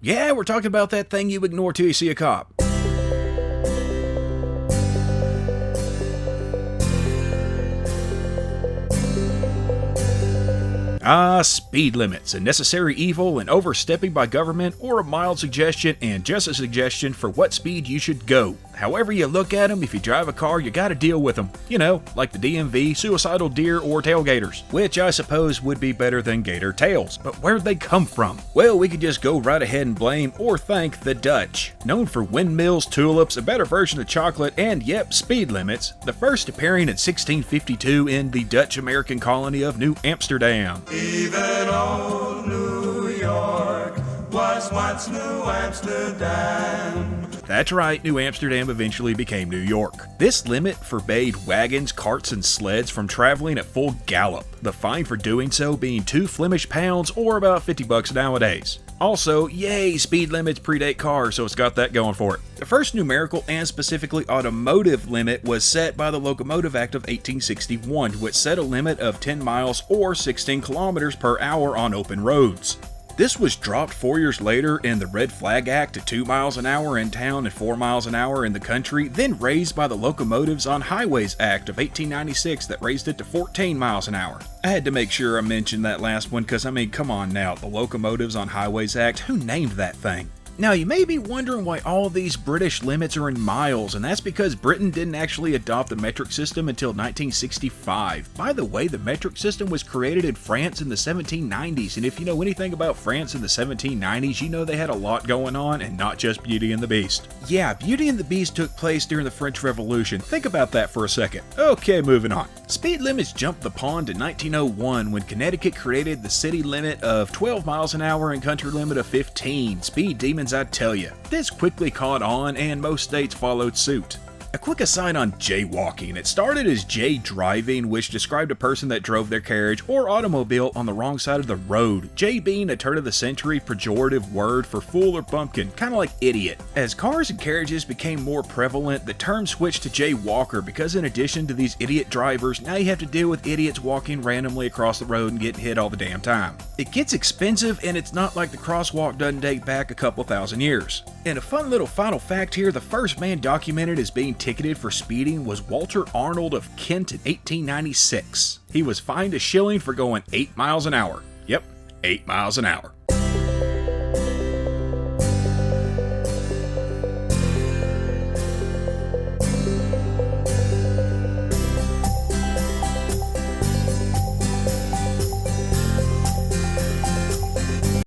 Yeah, we're talking about that thing you ignore till you see a cop. Speed limits, a necessary evil, an overstepping by government, or a mild suggestion and just a suggestion for what speed you should go. However you look at them, if you drive a car, you gotta deal with them. You know, like the DMV, suicidal deer, or tailgaters. Which I suppose would be better than gator tails. But where'd they come from? Well, we could just go right ahead and blame or thank the Dutch. Known for windmills, tulips, a better version of chocolate, and yep, speed limits. The first appearing in 1652 in the Dutch-American colony of New Amsterdam. Even old New York was once New Amsterdam. That's right, New Amsterdam eventually became New York. This limit forbade wagons, carts, and sleds from traveling at full gallop, the fine for doing so being 2 Flemish pounds or about $50 nowadays. Also, yay, speed limits predate cars, so it's got that going for it. The first numerical and specifically automotive limit was set by the Locomotive Act of 1861, which set a limit of 10 miles or 16 kilometers per hour on open roads. This was dropped 4 years later in the Red Flag Act to 2 miles an hour in town and 4 miles an hour in the country, then raised by the Locomotives on Highways Act of 1896 that raised it to 14 miles an hour. I had to make sure I mentioned that last one because, I mean, come on now, the Locomotives on Highways Act, who named that thing? Now, you may be wondering why all these British limits are in miles, and that's because Britain didn't actually adopt the metric system until 1965. By the way, the metric system was created in France in the 1790s, and if you know anything about France in the 1790s, you know they had a lot going on, and not just Beauty and the Beast. Yeah, Beauty and the Beast took place during the French Revolution. Think about that for a second. Okay, moving on. Speed limits jumped the pond in 1901 when Connecticut created the city limit of 12 miles an hour and country limit of 15. Speed demons, I tell ya. This quickly caught on and most states followed suit. A quick aside on jaywalking. It started as jay driving, which described a person that drove their carriage or automobile on the wrong side of the road. Jay being a turn of the century pejorative word for fool or bumpkin, kind of like idiot. As cars and carriages became more prevalent, the term switched to jaywalker because in addition to these idiot drivers, now you have to deal with idiots walking randomly across the road and getting hit all the damn time. It gets expensive, and it's not like the crosswalk doesn't date back a couple thousand years. And a fun little final fact here, the first man documented as being ticketed for speeding was Walter Arnold of Kent in 1896. He was fined $1 for going 8 miles an hour. Yep, 8 miles an hour.